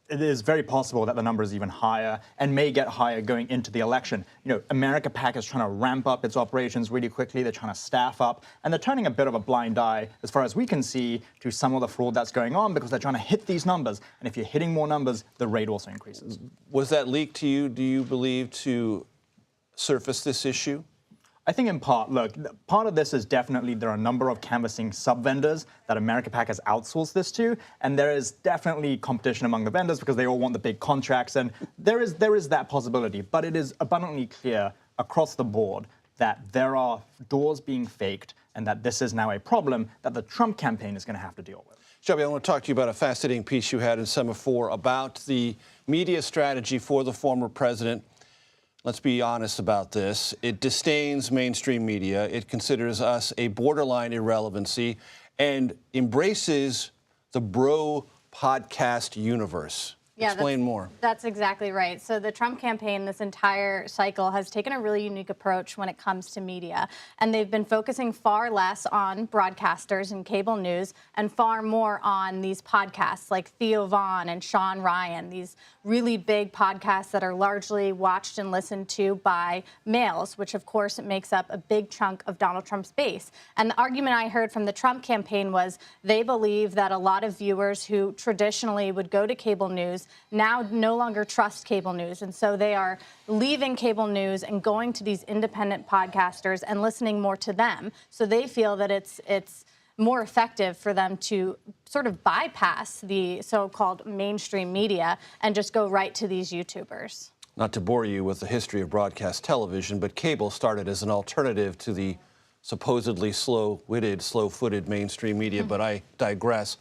it is very possible that the number is even higher and may get higher going into the election. America PAC is trying to ramp up its operations really quickly. They're trying to staff up, and they're turning a bit of a blind eye, as far as we can see, to some of the fraud that's going on because they're trying to hit these numbers. And if you're hitting more numbers, the rate also increases. Was that leaked to you, do you believe, to surface this issue? I think in part, look, part of this is definitely there are a number of canvassing sub-vendors that America PAC has outsourced this to, and there is definitely competition among the vendors because they all want the big contracts, and there is that possibility. But it is abundantly clear across the board that there are doors being faked and that this is now a problem that the Trump campaign is going to have to deal with. Shelby, I want to talk to you about a fascinating piece you had in Semaphore about the media strategy for the former president. Let's be honest about this. It disdains mainstream media. It considers us a borderline irrelevancy and embraces the bro podcast universe. Yeah, Explain more. That's exactly right. So the Trump campaign, this entire cycle, has taken a really unique approach when it comes to media. And they've been focusing far less on broadcasters and cable news and far more on these podcasts like Theo Vaughn and Sean Ryan, these really big podcasts that are largely watched and listened to by males, which of course makes up a big chunk of Donald Trump's base. And the argument I heard from the Trump campaign was they believe that a lot of viewers who traditionally would go to cable news now no longer trust cable news. And so they are leaving cable news and going to these independent podcasters and listening more to them. So they feel that it's more effective for them to sort of bypass the so-called mainstream media and just go right to these YouTubers. Not to bore you with the history of broadcast television, but cable started as an alternative to the supposedly slow-witted, slow-footed mainstream media, but I digress.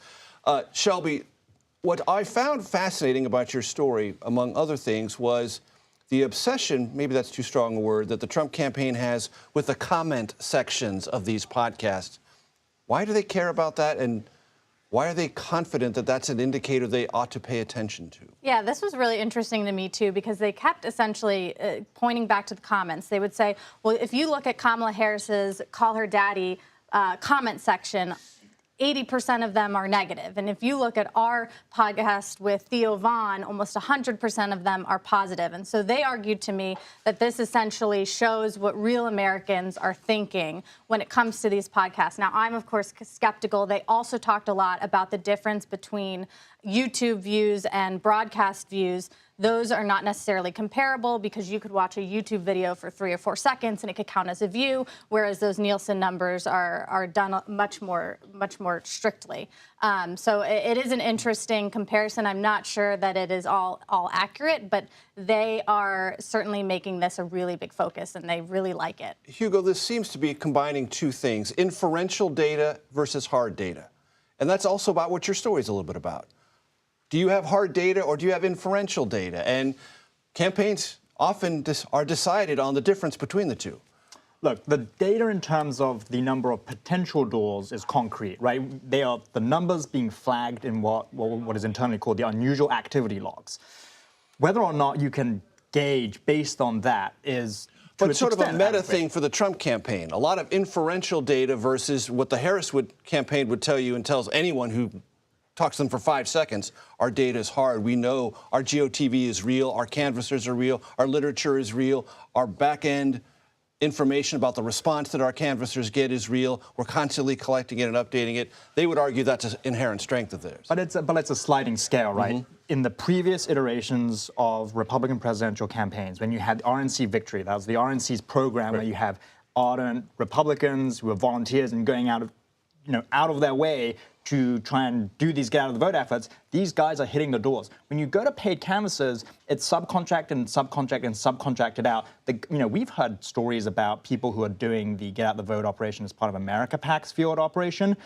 Shelby, what I found fascinating about your story, among other things, was the obsession, maybe that's too strong a word, that the Trump campaign has with the comment sections of these podcasts. Why do they care about that, and why are they confident that that's an indicator they ought to pay attention to? Yeah, this was really interesting to me, too, because they kept essentially pointing back to the comments. They would say, well, if you look at Kamala Harris's Call Her Daddy comment section, 80% of them are negative. And if you look at our podcast with Theo Vaughn, almost 100% of them are positive. And so they argued to me that this essentially shows what real Americans are thinking when it comes to these podcasts. Now, I'm, of course, skeptical. They also talked a lot about the difference between YouTube views and broadcast views. Those are not necessarily comparable because you could watch a YouTube video for 3 or 4 seconds and it could count as a view, whereas those Nielsen numbers are done much more strictly. So it is an interesting comparison. I'm not sure that it is all accurate, but they are certainly making this a really big focus and they really like it. Hugo, this seems to be combining two things, inferential data versus hard data. And that's also about what your story is a little bit about. Do you have hard data or do you have inferential data? And campaigns often are decided on the difference between the two. Look, the data in terms of the number of potential doors is concrete, right? They are the numbers being flagged in what is internally called the unusual activity logs. Whether or not you can gauge based on that is but sort of a meta thing for the Trump campaign. A lot of inferential data versus what the Harris campaign would tell you and tells anyone who talks to them for 5 seconds. Our data is hard. We know our GOTV is real. Our canvassers are real. Our literature is real. Our back-end information about the response that our canvassers get is real. We're constantly collecting it and updating it. They would argue that's an inherent strength of theirs. But it's a sliding scale, right? Mm-hmm. In the previous iterations of Republican presidential campaigns, when you had RNC Victory, that was the RNC's program where you have ardent Republicans who are volunteers and going out of their way to try and do these get out of the vote efforts, these guys are hitting the doors. When you go to paid canvassers, it's subcontracted and subcontracted and subcontracted out. We've heard stories about people who are doing the get out the vote operation as part of America PAC's field operation.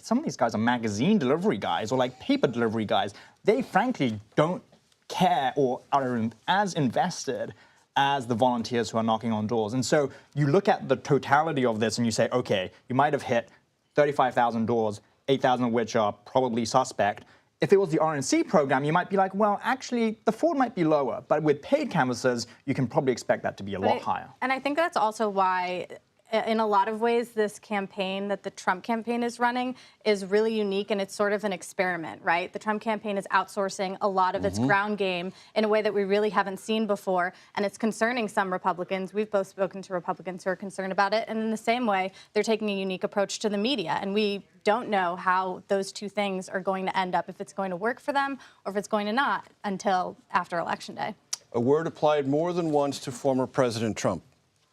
Some of these guys are magazine delivery guys or like paper delivery guys. They frankly don't care or are as invested as the volunteers who are knocking on doors. And so you look at the totality of this and you say, okay, you might have hit 35,000 doors, 8,000 of which are probably suspect. If it was the RNC program, you might be like, well, actually, the fraud might be lower. But with paid canvassers, you can probably expect that to be a lot higher. And I think that's also why in a lot of ways, this campaign that the Trump campaign is running is really unique, and it's sort of an experiment, right? The Trump campaign is outsourcing a lot of its ground game in a way that we really haven't seen before, and it's concerning some Republicans. We've both spoken to Republicans who are concerned about it, and in the same way, they're taking a unique approach to the media, and we don't know how those two things are going to end up, if it's going to work for them or if it's going to not, until after Election Day. A word applied more than once to former President Trump.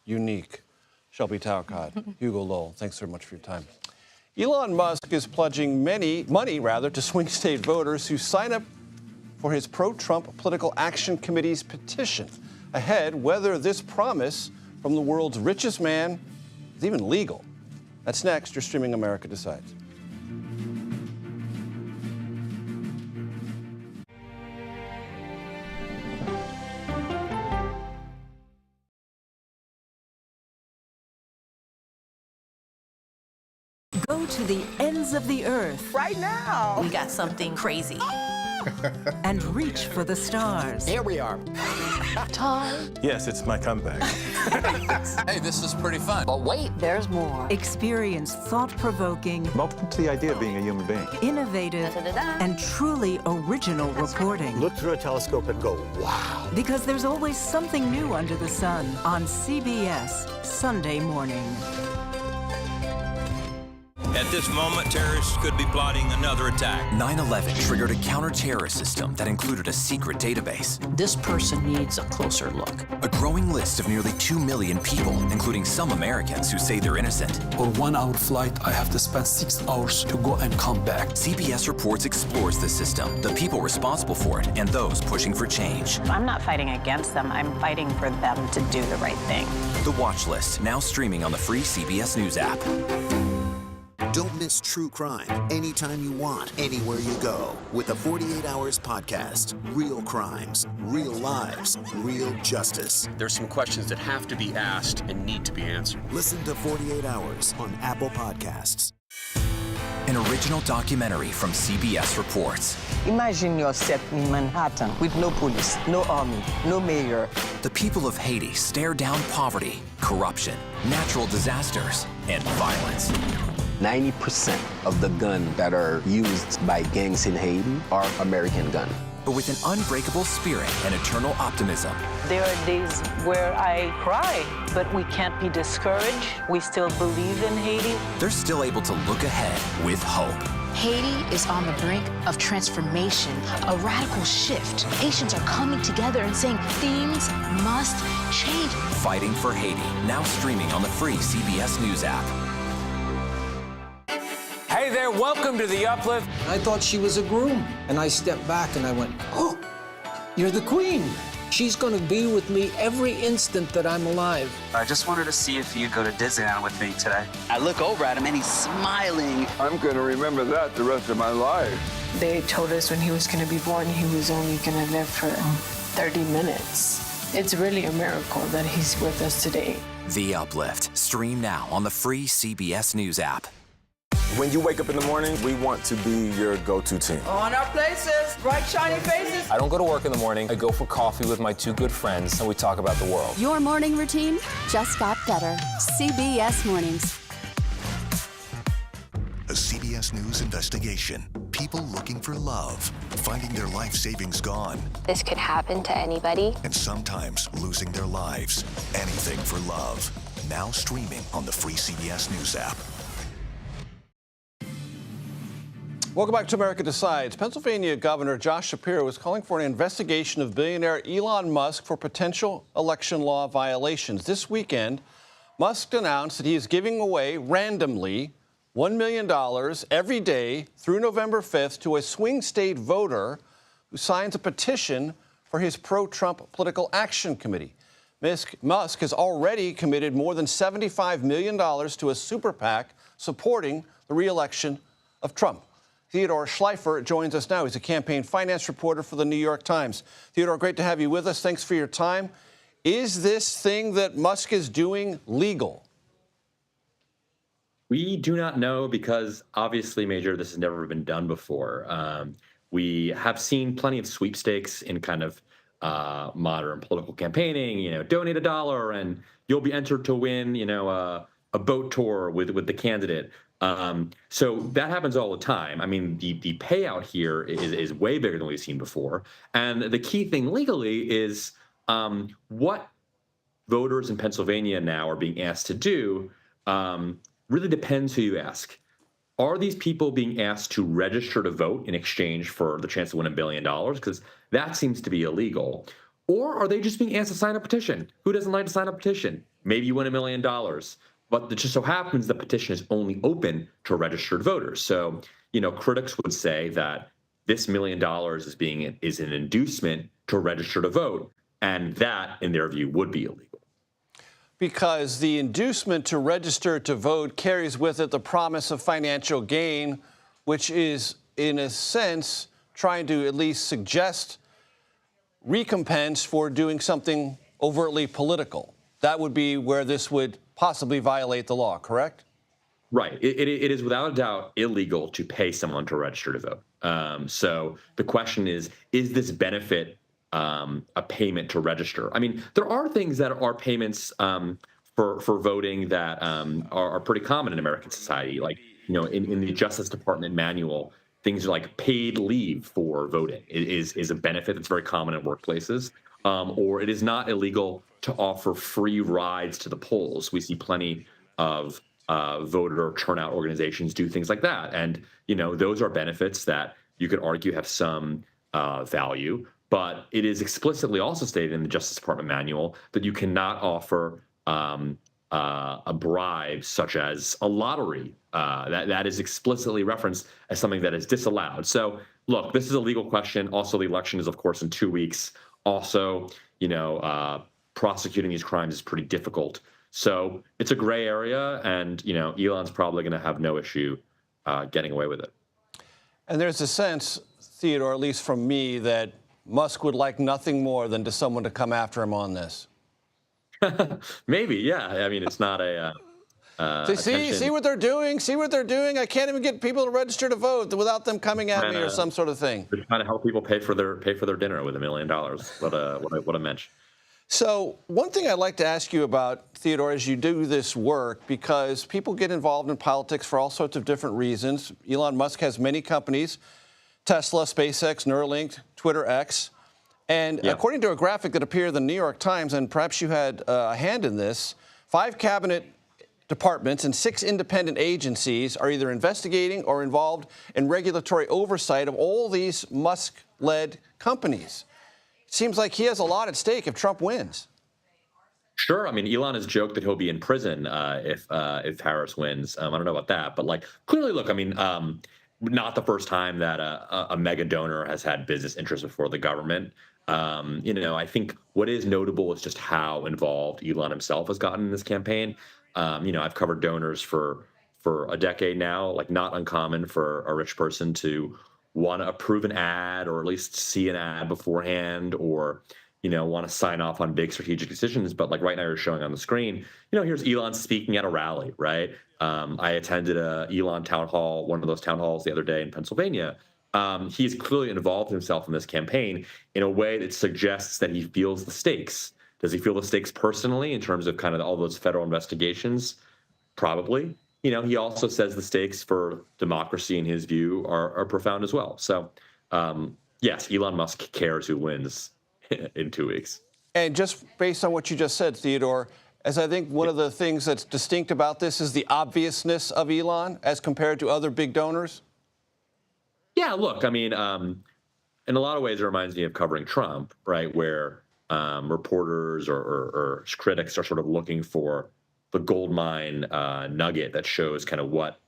Unique. Shelby Talcott, Hugo Lowell, thanks very much for your time. Elon Musk is pledging money to swing state voters who sign up for his pro-Trump Political Action Committee's petition ahead whether this promise from the world's richest man is even legal. That's next. You're streaming America Decides. Go to the ends of the earth. Right now. We got something crazy. And reach for the stars. There we are. Time. Yes, it's my comeback. Hey, this is pretty fun. But wait, there's more. Experience thought-provoking. Welcome to the idea of being a human being. Innovative and truly original reporting. Look through a telescope and go, wow. Because there's always something new under the sun on CBS Sunday morning. At this moment, terrorists could be plotting another attack. 9/11 triggered a counter-terrorist system that included a secret database. This person needs a closer look. A growing list of nearly 2 million people, including some Americans who say they're innocent. For 1 hour flight, I have to spend 6 hours to go and come back. CBS Reports explores the system, the people responsible for it, and those pushing for change. I'm not fighting against them. I'm fighting for them to do the right thing. The Watch List, now streaming on the free CBS News app. Don't miss true crime anytime you want, anywhere you go. With the 48 Hours podcast. Real crimes, real lives, real justice. There's some questions that have to be asked and need to be answered. Listen to 48 Hours on Apple Podcasts. An original documentary from CBS Reports. Imagine yourself in Manhattan with no police, no army, no mayor. The people of Haiti stare down poverty, corruption, natural disasters, and violence. 90% of the guns that are used by gangs in Haiti are American guns. But with an unbreakable spirit and eternal optimism. There are days where I cry, but we can't be discouraged. We still believe in Haiti. They're still able to look ahead with hope. Haiti is on the brink of transformation, a radical shift. Nations are coming together and saying things must change. Fighting for Haiti, now streaming on the free CBS News app. Hey there, welcome to The Uplift. I thought she was a groom, and I stepped back and I went, oh, you're the queen. She's gonna be with me every instant that I'm alive. I just wanted to see if you'd go to Disneyland with me today. I look over at him and he's smiling. I'm gonna remember that the rest of my life. They told us when he was gonna be born, he was only gonna live for 30 minutes. It's really a miracle that he's with us today. The Uplift, stream now on the free CBS News app. When you wake up in the morning, we want to be your go-to team. On our places, bright shiny faces. I don't go to work in the morning. I go for coffee with my 2 good friends, and we talk about the world. Your morning routine just got better. CBS Mornings. A CBS News investigation. People looking for love, finding their life savings gone. This could happen to anybody. And sometimes losing their lives. Anything for love. Now streaming on the free CBS News app. Welcome back to America Decides. Pennsylvania Governor Josh Shapiro is calling for an investigation of billionaire Elon Musk for potential election law violations. This weekend, Musk announced that he is giving away randomly $1 million every day through November 5th to a swing state voter who signs a petition for his pro-Trump Political Action Committee. Musk has already committed more than $75 million to a super PAC supporting the re-election of Trump. Theodore Schleifer joins us now. He's a campaign finance reporter for the New York Times. Theodore, great to have you with us. Thanks for your time. Is this thing that Musk is doing legal? We do not know because obviously, Major, this has never been done before. We have seen plenty of sweepstakes in kind of modern political campaigning, donate $1 and you'll be entered to win, a boat tour with the candidate. So that happens all the time. I mean, the payout here is way bigger than we've seen before. And the key thing legally is what voters in Pennsylvania now are being asked to do really depends who you ask. Are these people being asked to register to vote in exchange for the chance to win $1 billion? Because that seems to be illegal. Or are they just being asked to sign a petition? Who doesn't like to sign a petition? Maybe you win $1 million. But it just so happens the petition is only open to registered voters. So, critics would say that this $1 million is an inducement to register to vote, and that, in their view, would be illegal. Because the inducement to register to vote carries with it the promise of financial gain, which is, in a sense, trying to at least suggest recompense for doing something overtly political. That would be where this would possibly violate the law, correct? Right. It is without a doubt illegal to pay someone to register to vote. So the question is this benefit a payment to register? I mean, there are things that are payments for voting that are pretty common in American society. Like, in the Justice Department manual, things like paid leave for voting is a benefit that's very common in workplaces. Or it is not illegal to offer free rides to the polls. We see plenty of voter turnout organizations do things like that. And, those are benefits that you could argue have some value. But it is explicitly also stated in the Justice Department manual that you cannot offer a bribe such as a lottery. That is explicitly referenced as something that is disallowed. So, look, this is a legal question. Also, the election is, of course, in 2 weeks. Also, prosecuting these crimes is pretty difficult. So it's a gray area, and, Elon's probably going to have no issue getting away with it. And there's a sense, Theodore, at least from me, that Musk would like nothing more than someone to come after him on this. Maybe, yeah. I mean, it's not a... See what they're doing? See what they're doing? I can't even get people to register to vote without them coming at me or some sort of thing. They're trying to help people pay for their dinner with $1 million. What a mensch. So one thing I'd like to ask you about, Theodore, as you do this work, because people get involved in politics for all sorts of different reasons. Elon Musk has many companies: Tesla, SpaceX, Neuralink, Twitter X. And according to a graphic that appeared in the New York Times, and perhaps you had a hand in this, 5 cabinet departments and 6 independent agencies are either investigating or involved in regulatory oversight of all these Musk-led companies. It seems like he has a lot at stake if Trump wins. Sure. I mean, Elon has joked that he'll be in prison if Harris wins. I don't know about that, but clearly, look, I mean, not the first time that a mega donor has had business interests before the government. I think what is notable is just how involved Elon himself has gotten in this campaign. I've covered donors for a decade now, not uncommon for a rich person to want to approve an ad or at least see an ad beforehand or, want to sign off on big strategic decisions. But right now you're showing on the screen, here's Elon speaking at a rally, right? I attended a Elon town hall, one of those town halls the other day in Pennsylvania. He's clearly involved himself in this campaign in a way that suggests that he feels the stakes. Does he feel the stakes personally in terms of kind of all those federal investigations? Probably. He also says the stakes for democracy, in his view, are profound as well. So, yes, Elon Musk cares who wins in 2 weeks. And just based on what you just said, Theodore, as I think one of the things that's distinct about this is the obviousness of Elon as compared to other big donors. Yeah, look, I mean, in a lot of ways, it reminds me of covering Trump, right, where reporters or critics are sort of looking for the goldmine nugget that shows kind of what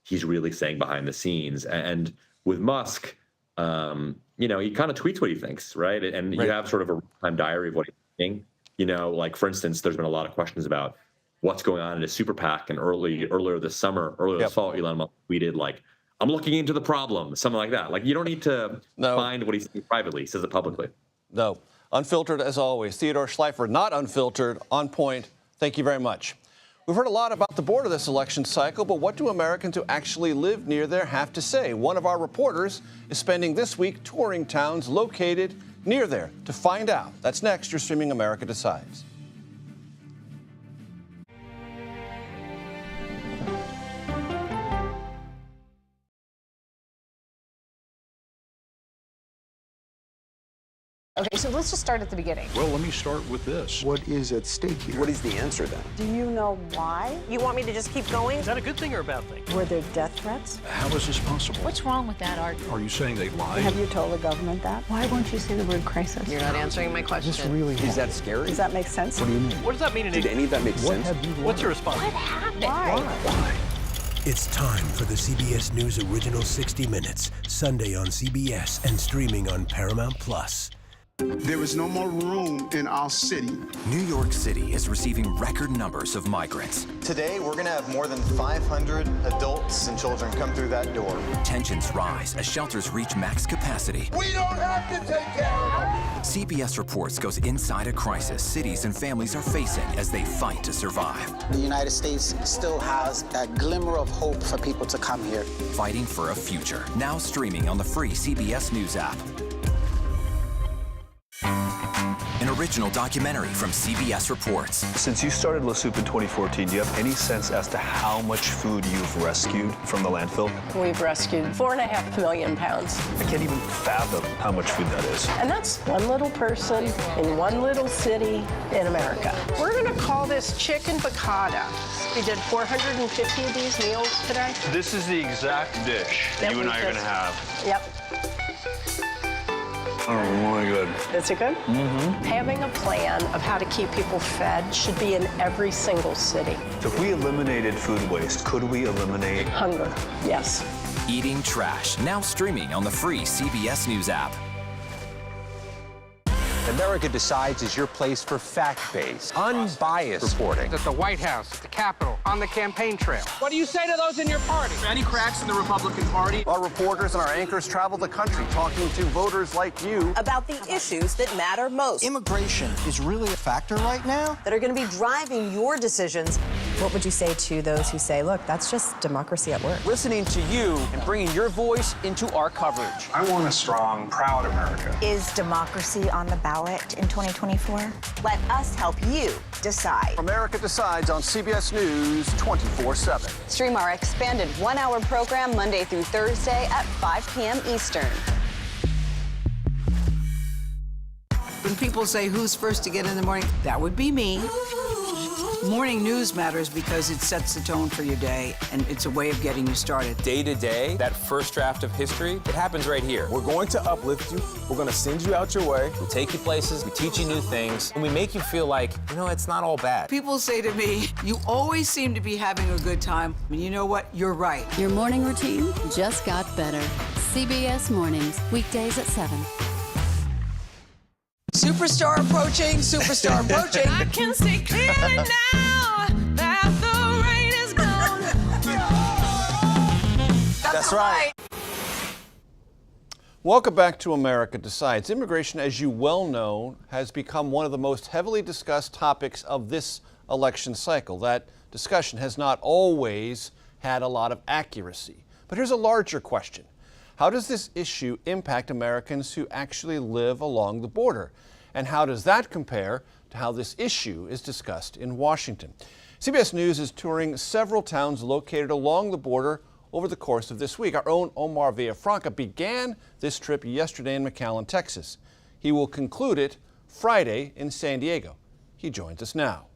he's really saying behind the scenes. And with Musk, he kind of tweets what he thinks, right? And you have sort of a real-time diary of what he's thinking. For instance, there's been a lot of questions about what's going on in his super PAC. And earlier this fall, Elon Musk tweeted, I'm looking into the problem, something like that. You don't need to find what he's saying privately. He says it publicly. No. Unfiltered as always. Theodore Schleifer, not unfiltered, on point. Thank you very much. We've heard a lot about the border this election cycle, but what do Americans who actually live near there have to say? One of our reporters is spending this week touring towns located near there to find out. That's next. You're streaming America Decides. Okay, so let's just start at the beginning. Well, let me start with this. What is at stake here? What is the answer then? Do you know why? You want me to just keep going? Is that a good thing or a bad thing? Were there death threats? How is this possible? What's wrong with that argument? Are you saying they lied? Have you told the government that? Why won't you say the word crisis? You're not answering my question. This really is that scary? Does that make sense? What do you mean? What does that mean? Did any of that make sense? What's your response? What happened? Why? It's time for the CBS News Original 60 Minutes, Sunday on CBS and streaming on Paramount Plus. There is no more room in our city. New York City is receiving record numbers of migrants. Today, we're going to have more than 500 adults and children come through that door. Tensions rise as shelters reach max capacity. We don't have to take care of them. CBS Reports goes inside a crisis cities and families are facing as they fight to survive. The United States still has that glimmer of hope for people to come here. Fighting for a future. Now streaming on the free CBS News app. An original documentary from CBS Reports. Since you started La Soup in 2014, do you have any sense as to how much food you've rescued from the landfill? We've rescued 4.5 million pounds. I can't even fathom how much food that is. And that's one little person in one little city in America. We're going to call this chicken piccata. We did 450 of these meals today. This is the exact dish that you and I are going to have. Yep. Oh my God. Is it good? Mm-hmm. Having a plan of how to keep people fed should be in every single city. So if we eliminated food waste, could we eliminate hunger? Yes. Eating Trash, now streaming on the free CBS News app. America Decides is your place for fact-based, unbiased reporting. At the White House, at the Capitol, on the campaign trail. What do you say to those in your party? Any cracks in the Republican Party? Our reporters and our anchors travel the country talking to voters like you about the issues that matter most. Immigration is really a factor right now that are going to be driving your decisions. What would you say to those who say, look, that's just democracy at work? Listening to you and bringing your voice into our coverage. I want a strong, proud America. Is democracy on the ballot in 2024? Let us help you decide. America Decides on CBS News 24/7. Stream our expanded one-hour program Monday through Thursday at 5 p.m. Eastern. When people say who's first to get in the morning, that would be me. Morning news matters because it sets the tone for your day, and it's a way of getting you started. Day to day, that first draft of history, it happens right here. We're going to uplift you. We're going to send you out your way. We take you places, we teach you new things, and we make you feel like, it's not all bad. People say to me, you always seem to be having a good time. And you know what? You're right. Your morning routine just got better. CBS Mornings, weekdays at 7. Superstar approaching, superstar approaching. I can see clearly now that the rain is gone. That's right. Welcome back to America Decides. Immigration, as you well know, has become one of the most heavily discussed topics of this election cycle. That discussion has not always had a lot of accuracy. But here's a larger question. How does this issue impact Americans who actually live along the border? And how does that compare to how this issue is discussed in Washington? CBS News is touring several towns located along the border over the course of this week. Our own Omar Villafranca began this trip yesterday in McAllen, Texas. He will conclude it Friday in San Diego. He joins us now.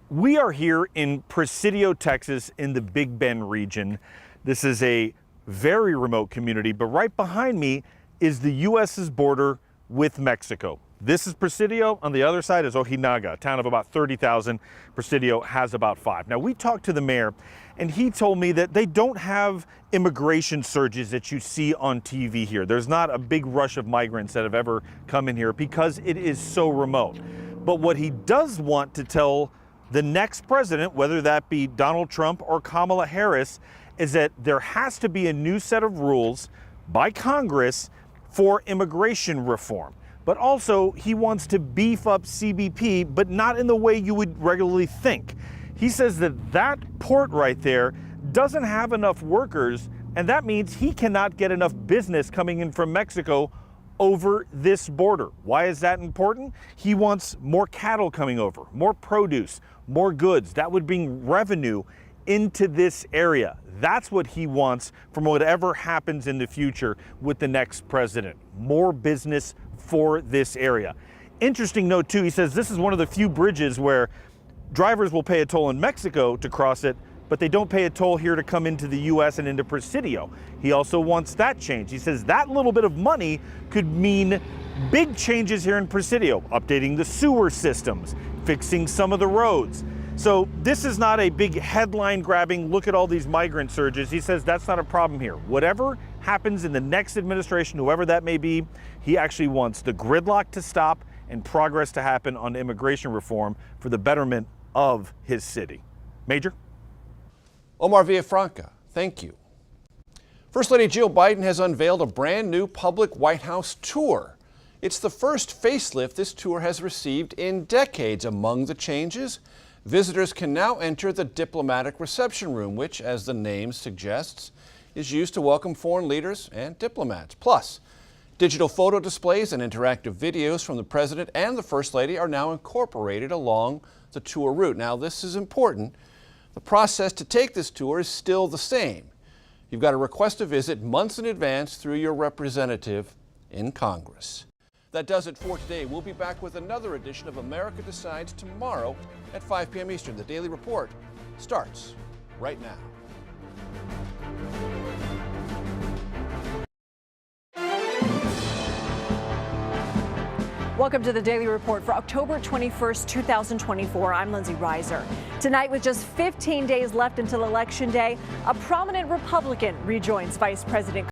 We are here in Presidio, Texas, in the Big Bend region. This is a very remote community, but right behind me is the U.S.'s border with Mexico. This is Presidio. On the other side is Ojinaga, a town of about 30,000. Presidio has about 5. Now, we talked to the mayor, and he told me that they don't have immigration surges that you see on TV here. There's not a big rush of migrants that have ever come in here because it is so remote. But what he does want to tell the next president, whether that be Donald Trump or Kamala Harris, is that there has to be a new set of rules by Congress for immigration reform. But also, he wants to beef up CBP, but not in the way you would regularly think. He says that that port right there doesn't have enough workers, and that means he cannot get enough business coming in from Mexico over this border. Why is that important? He wants more cattle coming over, more produce, more goods. That would bring revenue into this area. That's what he wants from whatever happens in the future with the next president. More business for this area. Interesting note too, he says this is one of the few bridges where drivers will pay a toll in Mexico to cross it, but they don't pay a toll here to come into the U.S. and into Presidio. He also wants that change. He says that little bit of money could mean big changes here in Presidio, updating the sewer systems, fixing some of the roads. So this is not a big headline grabbing, look at all these migrant surges. He says that's not a problem here. Whatever happens in the next administration, whoever that may be, he actually wants the gridlock to stop and progress to happen on immigration reform for the betterment of his city. Major? Omar Villafranca, thank you. First Lady Jill Biden has unveiled a brand new public White House tour. It's the first facelift this tour has received in decades. Among the changes, visitors can now enter the diplomatic reception room, which, as the name suggests, is used to welcome foreign leaders and diplomats. Plus, digital photo displays and interactive videos from the President and the First Lady are now incorporated along the tour route. Now, this is important. The process to take this tour is still the same. You've got to request a visit months in advance through your representative in Congress. That does it for today. We'll be back with another edition of America Decides tomorrow at 5 p.m. Eastern. The Daily Report starts right now. Welcome to the Daily Report for October 21st, 2024. I'm Lindsay Reiser. Tonight, with just 15 days left until Election Day, a prominent Republican rejoins Vice President